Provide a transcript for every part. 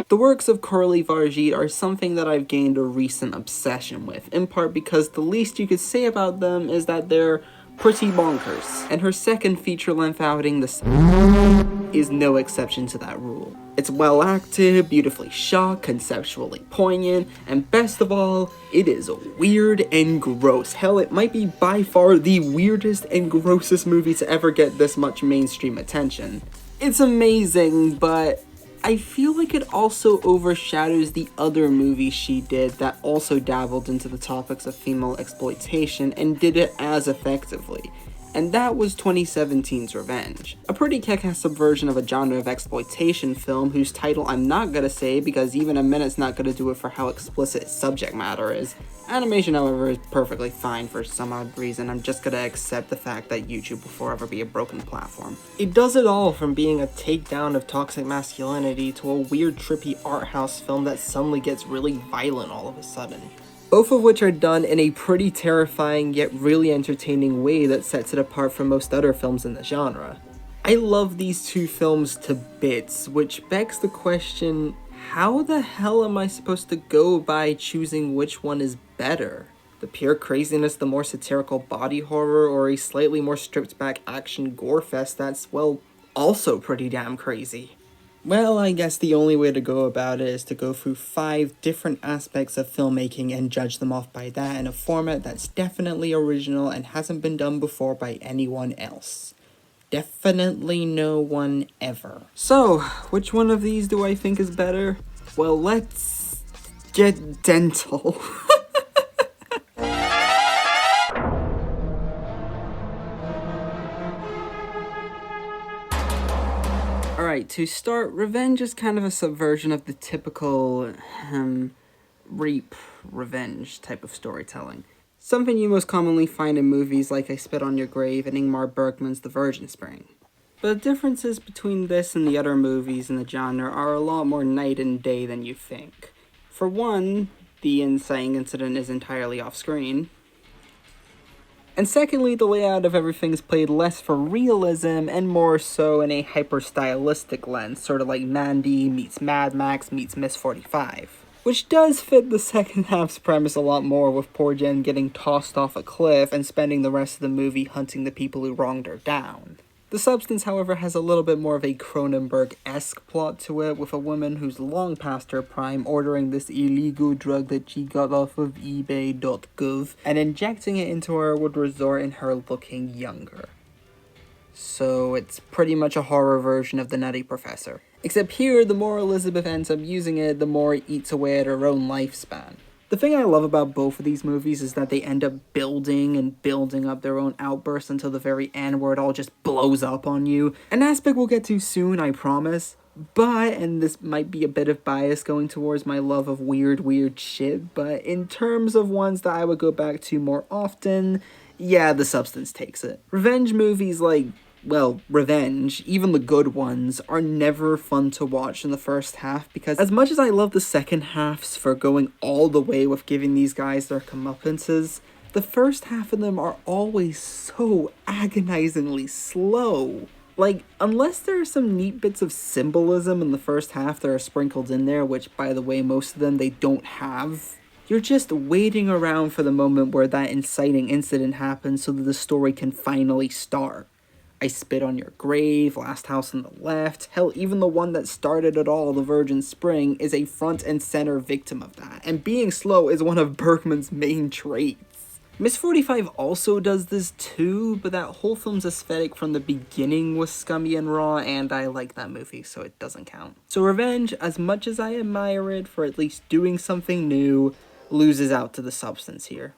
The works of Coralie Varjit are something that I've gained a recent obsession with, in part because the least you could say about them is that they're pretty bonkers, and her second feature-length outing, is no exception to that rule. It's well acted, beautifully shot, conceptually poignant, and best of all, it is weird and gross. Hell, it might be by far the weirdest and grossest movie to ever get this much mainstream attention. It's amazing, but I feel like it also overshadows the other movies she did that also dabbled into the topics of female exploitation and did it as effectively. And that was 2017's Revenge. A pretty kick-ass subversion of a genre of exploitation film whose title I'm not gonna say because even a minute's not gonna do it for how explicit its subject matter is. Animation, however, is perfectly fine for some odd reason. I'm just gonna accept the fact that YouTube will forever be a broken platform. It does it all, from being a takedown of toxic masculinity to a weird trippy art house film that suddenly gets really violent all of a sudden. Both of which are done in a pretty terrifying yet really entertaining way that sets it apart from most other films in the genre. I love these two films to bits, which begs the question, how the hell am I supposed to go by choosing which one is better? The pure craziness, the more satirical body horror, or a slightly more stripped back action gore fest that's, well, also pretty damn crazy? Well, I guess the only way to go about it is to go through 5 different aspects of filmmaking and judge them off by that in a format that's definitely original and hasn't been done before by anyone else. Definitely no one ever. So, which one of these do I think is better? Well, let's get dental. Alright, to start, Revenge is kind of a subversion of the typical, rape revenge type of storytelling. Something you most commonly find in movies like I Spit on Your Grave and Ingmar Bergman's The Virgin Spring. But the differences between this and the other movies in the genre are a lot more night and day than you think. For one, the inciting incident is entirely off-screen. And secondly, the layout of everything is played less for realism and more so in a hyper-stylistic lens, sort of like Mandy meets Mad Max meets Miss 45. Which does fit the second half's premise a lot more, with poor Jen getting tossed off a cliff and spending the rest of the movie hunting the people who wronged her down. The Substance, however, has a little bit more of a Cronenberg-esque plot to it, with a woman who's long past her prime ordering this illegal drug that she got off of ebay.gov, and injecting it into her would result in her looking younger. So it's pretty much a horror version of The Nutty Professor. Except here, the more Elizabeth ends up using it, the more it eats away at her own lifespan. The thing I love about both of these movies is that they end up building and building up their own outbursts until the very end where it all just blows up on you. An aspect we'll get to soon, I promise. But, and this might be a bit of bias going towards my love of weird shit, but in terms of ones that I would go back to more often, yeah, The Substance takes it. Revenge movies like, well, Revenge, even the good ones, are never fun to watch in the first half, because as much as I love the second halves for going all the way with giving these guys their comeuppances, the first half of them are always so agonizingly slow. Like, unless there are some neat bits of symbolism in the first half that are sprinkled in there, which, by the way, most of them they don't have, you're just waiting around for the moment where that inciting incident happens so that the story can finally start. I Spit on Your Grave, Last House on the Left, hell, even the one that started it all, The Virgin Spring, is a front and center victim of that, and being slow is one of Bergman's main traits. Miss 45 also does this too, but that whole film's aesthetic from the beginning was scummy and raw, and I like that movie, so it doesn't count. So Revenge, as much as I admire it for at least doing something new, loses out to The Substance here.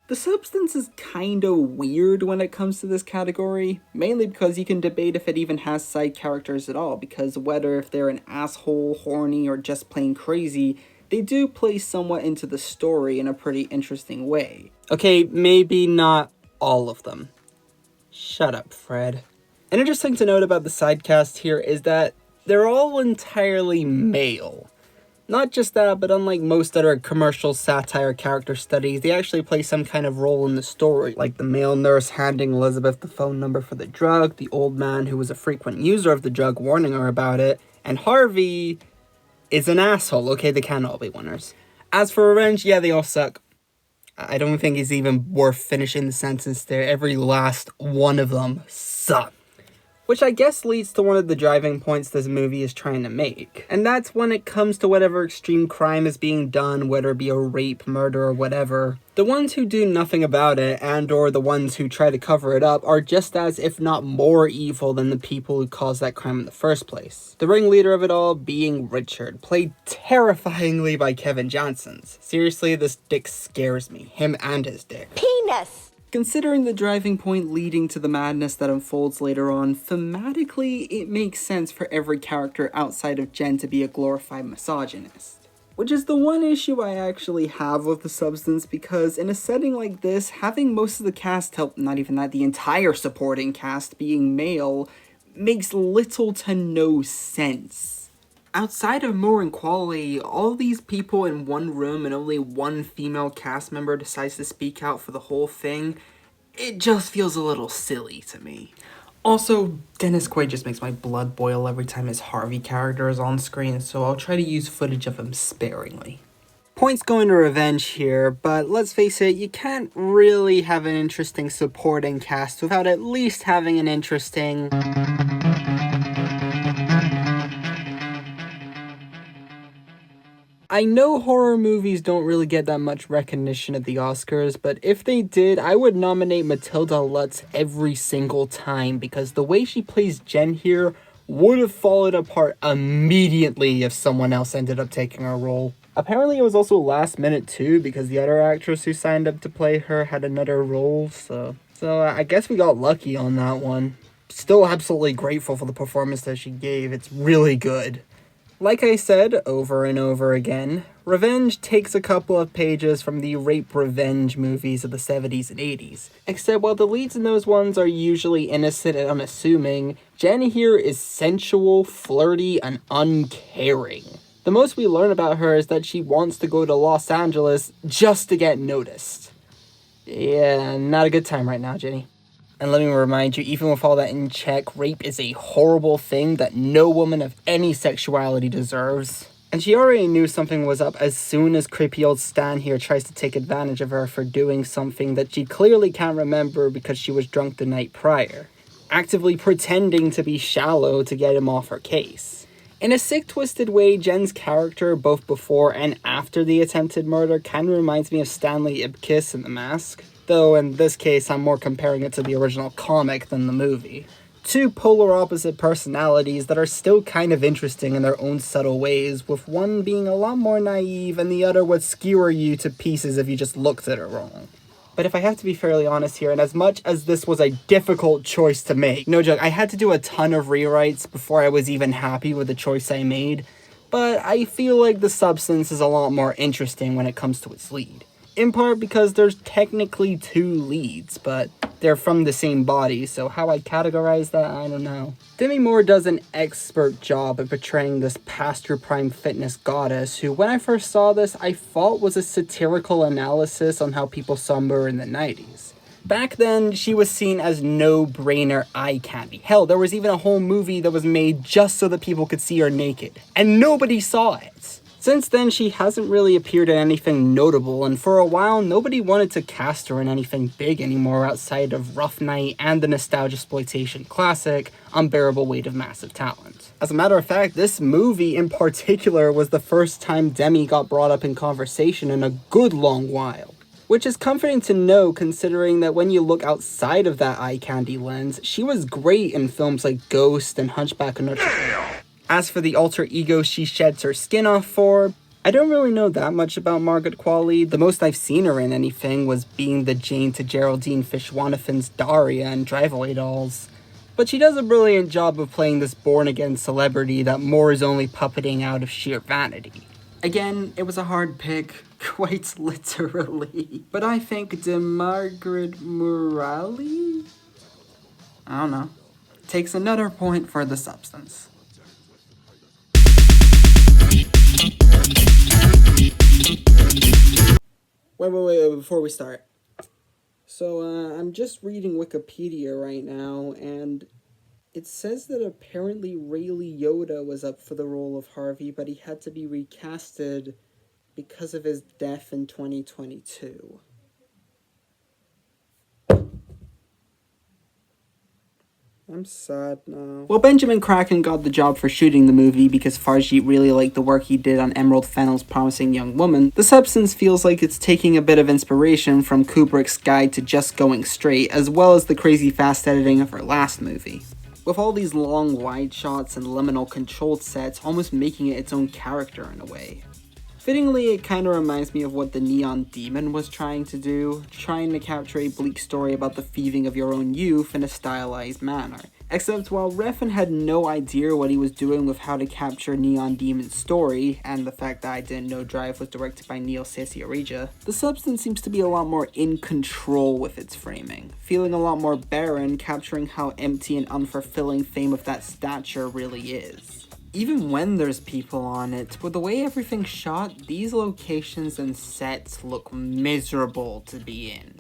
The Substance is kinda weird when it comes to this category, mainly because you can debate if it even has side characters at all, because whether if they're an asshole, horny, or just plain crazy, they do play somewhat into the story in a pretty interesting way. Okay, maybe not all of them. Shut up, Fred. An interesting to note about the side cast here is that they're all entirely male. Not just that, but unlike most other commercial satire character studies, they actually play some kind of role in the story, like the male nurse handing Elizabeth the phone number for the drug, the old man who was a frequent user of the drug warning her about it, and Harvey is an asshole. Okay, they can't all be winners. As for Revenge, yeah, they all suck. I don't think it's even worth finishing the sentence there. Every last one of them suck. Which I guess leads to one of the driving points this movie is trying to make. And that's when it comes to whatever extreme crime is being done, whether it be a rape, murder, or whatever. The ones who do nothing about it, and or the ones who try to cover it up, are just as, if not more evil than the people who caused that crime in the first place. The ringleader of it all being Richard, played terrifyingly by Kevin Johnson. Seriously, this dick scares me. Him and his dick. Penis! Considering the driving point leading to the madness that unfolds later on, thematically, it makes sense for every character outside of Jen to be a glorified misogynist. Which is the one issue I actually have with The Substance, because in a setting like this, having most of the cast help, not even that, the entire supporting cast being male, makes little to no sense. Outside of Moore and Qualley, all these people in one room and only one female cast member decides to speak out for the whole thing, it just feels a little silly to me. Also, Dennis Quaid just makes my blood boil every time his Harvey character is on screen, so I'll try to use footage of him sparingly. Points going to Revenge here, but let's face it, you can't really have an interesting supporting cast without at least having an interesting... I know horror movies don't really get that much recognition at the Oscars, but if they did, I would nominate Matilda Lutz every single time, because the way she plays Jen here would have fallen apart immediately if someone else ended up taking her role. Apparently it was also last minute too, because the other actress who signed up to play her had another role, so I guess we got lucky on that one. Still absolutely grateful for the performance that she gave, it's really good. Like I said over and over again, Revenge takes a couple of pages from the rape revenge movies of the 70s and 80s. Except while the leads in those ones are usually innocent and unassuming, Jen here is sensual, flirty, and uncaring. The most we learn about her is that she wants to go to Los Angeles just to get noticed. Yeah, not a good time right now, Jenny. And let me remind you, even with all that in check, rape is a horrible thing that no woman of any sexuality deserves. And she already knew something was up as soon as creepy old Stan here tries to take advantage of her for doing something that she clearly can't remember because she was drunk the night prior, actively pretending to be shallow to get him off her case. In a sick, twisted way, Jen's character, both before and after the attempted murder, kind of reminds me of Stanley Ipkiss in The Mask. Though in this case, I'm more comparing it to the original comic than the movie. Two polar opposite personalities that are still kind of interesting in their own subtle ways, with one being a lot more naive and the other would skewer you to pieces if you just looked at it wrong. But if I have to be fairly honest here, and as much as this was a difficult choice to make, no joke, I had to do a ton of rewrites before I was even happy with the choice I made, but I feel like The Substance is a lot more interesting when it comes to its lead. In part because there's technically two leads, but they're from the same body, so how I categorize that, I don't know. Demi Moore does an expert job at portraying this past her prime fitness goddess, who when I first saw this, I thought was a satirical analysis on how people saw her in the 90s. Back then, she was seen as no-brainer eye candy. Hell, there was even a whole movie that was made just so that people could see her naked, and nobody saw it. Since then, she hasn't really appeared in anything notable, and for a while, nobody wanted to cast her in anything big anymore outside of Rough Night and the nostalgia-exploitation classic, Unbearable Weight of Massive Talent. As a matter of fact, this movie in particular was the first time Demi got brought up in conversation in a good long while. Which is comforting to know, considering that when you look outside of that eye candy lens, she was great in films like Ghost and Hunchback of Notre Dame. As for the alter ego she sheds her skin off for, I don't really know that much about Margaret Qualley. The most I've seen her in anything was being the Jane to Geraldine Fishwanafan's Daria in Drive-Away Dolls. But she does a brilliant job of playing this born-again celebrity that Moore is only puppeting out of sheer vanity. Again, it was a hard pick, quite literally. But I think Margaret Murali? I don't know. Takes another point for The Substance. Wait, before we start. So, I'm just reading Wikipedia right now, and it says that apparently Ray Liotta was up for the role of Harvey, but he had to be recasted because of his death in 2022. I'm sad now. Well, Benjamin Kraken got the job for shooting the movie because Farjeet really liked the work he did on Emerald Fennell's Promising Young Woman. The Substance feels like it's taking a bit of inspiration from Kubrick's Guide to Just Going Straight, as well as the crazy fast editing of her last movie. With all these long wide shots and liminal controlled sets, almost making it its own character in a way. Fittingly, it kind of reminds me of what the Neon Demon was trying to do, trying to capture a bleak story about the thieving of your own youth in a stylized manner. Except while Refn had no idea what he was doing with how to capture Neon Demon's story, and the fact that I didn't know Drive was directed by Neil Cicierega, The Substance seems to be a lot more in control with its framing, feeling a lot more barren, capturing how empty and unfulfilling Fame of That Stature really is. Even when there's people on it, with the way everything's shot, these locations and sets look miserable to be in.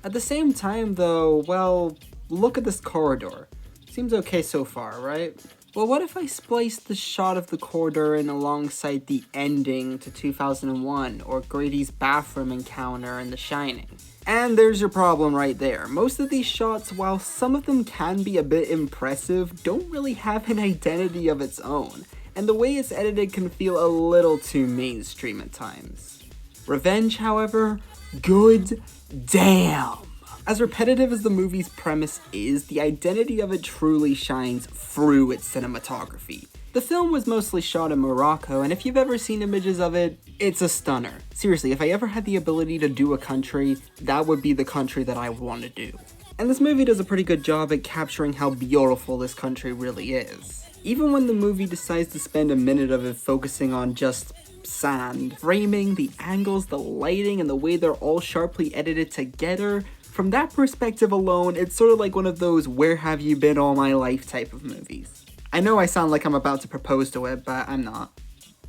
At the same time though, well, look at this corridor. Seems okay so far, right? Well, what if I spliced the shot of the corridor in alongside the ending to 2001, or Grady's bathroom encounter in The Shining? And there's your problem right there. Most of these shots, while some of them can be a bit impressive, don't really have an identity of its own, and the way it's edited can feel a little too mainstream at times. Revenge, however, good damn! As repetitive as the movie's premise is, the identity of it truly shines through its cinematography. The film was mostly shot in Morocco, and if you've ever seen images of it, it's a stunner. Seriously, if I ever had the ability to do a country, that would be the country that I would want to do. And this movie does a pretty good job at capturing how beautiful this country really is. Even when the movie decides to spend a minute of it focusing on just sand, framing, the angles, the lighting, and the way they're all sharply edited together, from that perspective alone, it's sort of like one of those where have you been all my life type of movies. I know I sound like I'm about to propose to it, but I'm not.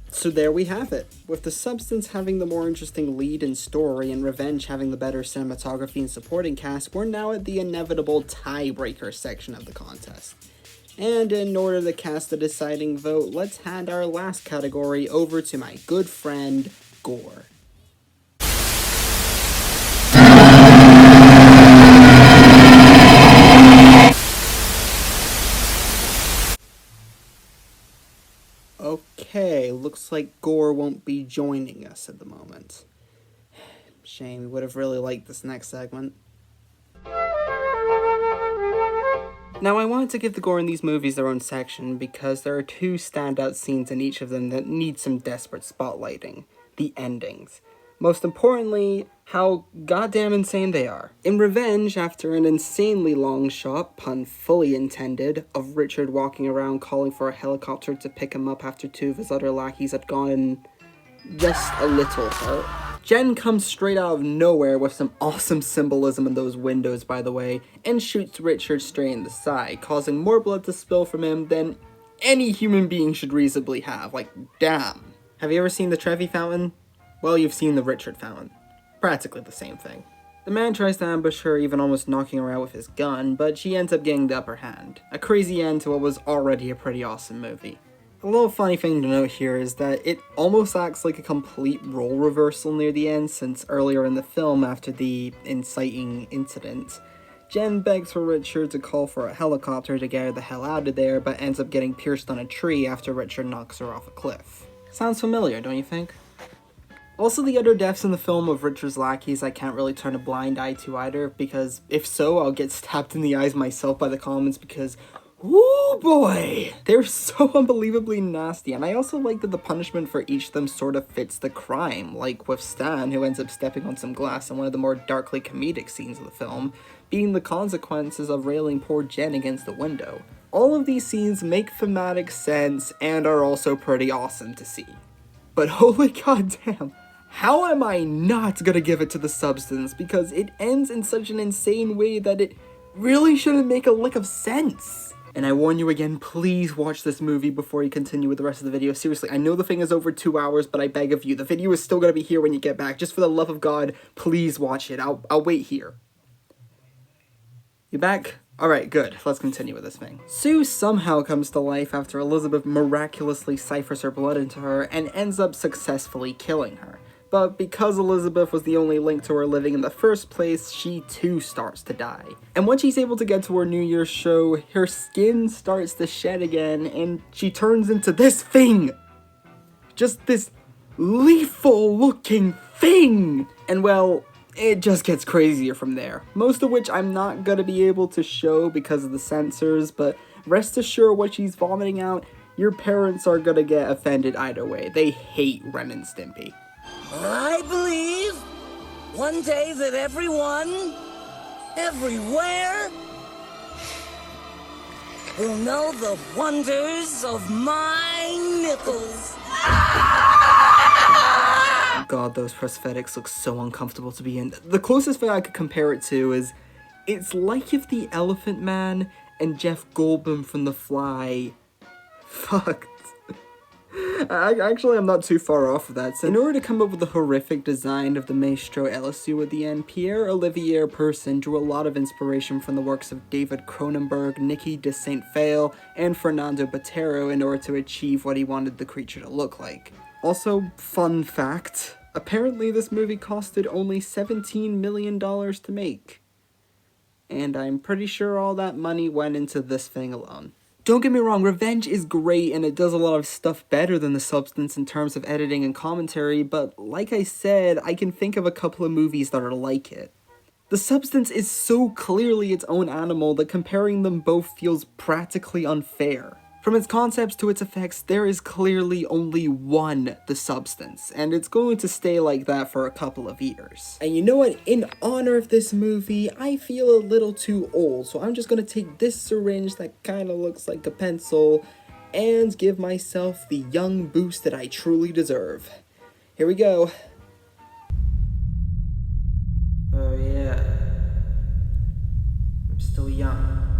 So there we have it. With The Substance having the more interesting lead and story, and Revenge having the better cinematography and supporting cast, we're now at the inevitable tiebreaker section of the contest. And in order to cast the deciding vote, let's hand our last category over to my good friend, Gore. Okay, looks like Gore won't be joining us at the moment. Shame, we would have really liked this next segment. Now, I wanted to give the gore in these movies their own section because there are two standout scenes in each of them that need some desperate spotlighting. The endings. Most importantly, how goddamn insane they are. In Revenge, after an insanely long shot, pun fully intended, of Richard walking around calling for a helicopter to pick him up after two of his other lackeys had gone just a little hurt, Jen comes straight out of nowhere with some awesome symbolism in those windows, by the way, and shoots Richard straight in the side, causing more blood to spill from him than any human being should reasonably have. Like, damn. Have you ever seen the Trevi Fountain? Well, you've seen the Richard Fountain. Practically the same thing. The man tries to ambush her, even almost knocking her out with his gun, but she ends up getting the upper hand. A crazy end to what was already a pretty awesome movie. A little funny thing to note here is that it almost acts like a complete role reversal near the end, since earlier in the film, after the inciting incident, Jen begs for Richard to call for a helicopter to get her the hell out of there, but ends up getting pierced on a tree after Richard knocks her off a cliff. Sounds familiar, don't you think? Also, the other deaths in the film of Richard's lackeys I can't really turn a blind eye to either, because if so, I'll get stabbed in the eyes myself by the comments because, ooh boy, they're so unbelievably nasty. And I also like that the punishment for each of them sort of fits the crime, like with Stan, who ends up stepping on some glass in one of the more darkly comedic scenes of the film, being the consequences of railing poor Jen against the window. All of these scenes make thematic sense and are also pretty awesome to see. But holy goddamn, how am I not gonna give it to The Substance, because it ends in such an insane way that it really shouldn't make a lick of sense. And I warn you again, please watch this movie before you continue with the rest of the video. Seriously, I know the thing is over 2 hours, but I beg of you, the video is still gonna be here when you get back. Just for the love of God, please watch it. I'll wait here. You back? Alright, good. Let's continue with this thing. Sue somehow comes to life after Elizabeth miraculously ciphers her blood into her and ends up successfully killing her. But because Elizabeth was the only link to her living in the first place, she too starts to die. And when she's able to get to her New Year's show, her skin starts to shed again and she turns into this thing! Just this lethal looking thing! And well, it just gets crazier from there. Most of which I'm not gonna be able to show because of the censors, but rest assured what she's vomiting out, your parents are gonna get offended either way. They hate Ren and Stimpy. I believe one day that everyone, everywhere, will know the wonders of my nipples. God, those prosthetics look so uncomfortable to be in. The closest thing I could compare it to is, it's like if the Elephant Man and Jeff Goldblum from The Fly fucked. Actually, I'm not too far off of that. So in order to come up with the horrific design of the Maestro Elisu at the end, Pierre-Olivier Person drew a lot of inspiration from the works of David Cronenberg, Nicky de Saint-Phalle, and Fernando Botero in order to achieve what he wanted the creature to look like. Also, fun fact, apparently this movie costed only $17 million to make. And I'm pretty sure all that money went into this thing alone. Don't get me wrong, Revenge is great and it does a lot of stuff better than The Substance in terms of editing and commentary, but like I said, I can think of a couple of movies that are like it. The Substance is so clearly its own animal that comparing them both feels practically unfair. From its concepts to its effects, there is clearly only one The Substance, and it's going to stay like that for a couple of years. And you know what? In honor of this movie, I feel a little too old, so I'm just gonna take this syringe that kinda looks like a pencil and give myself the young boost that I truly deserve. Here we go. Oh yeah. I'm still young.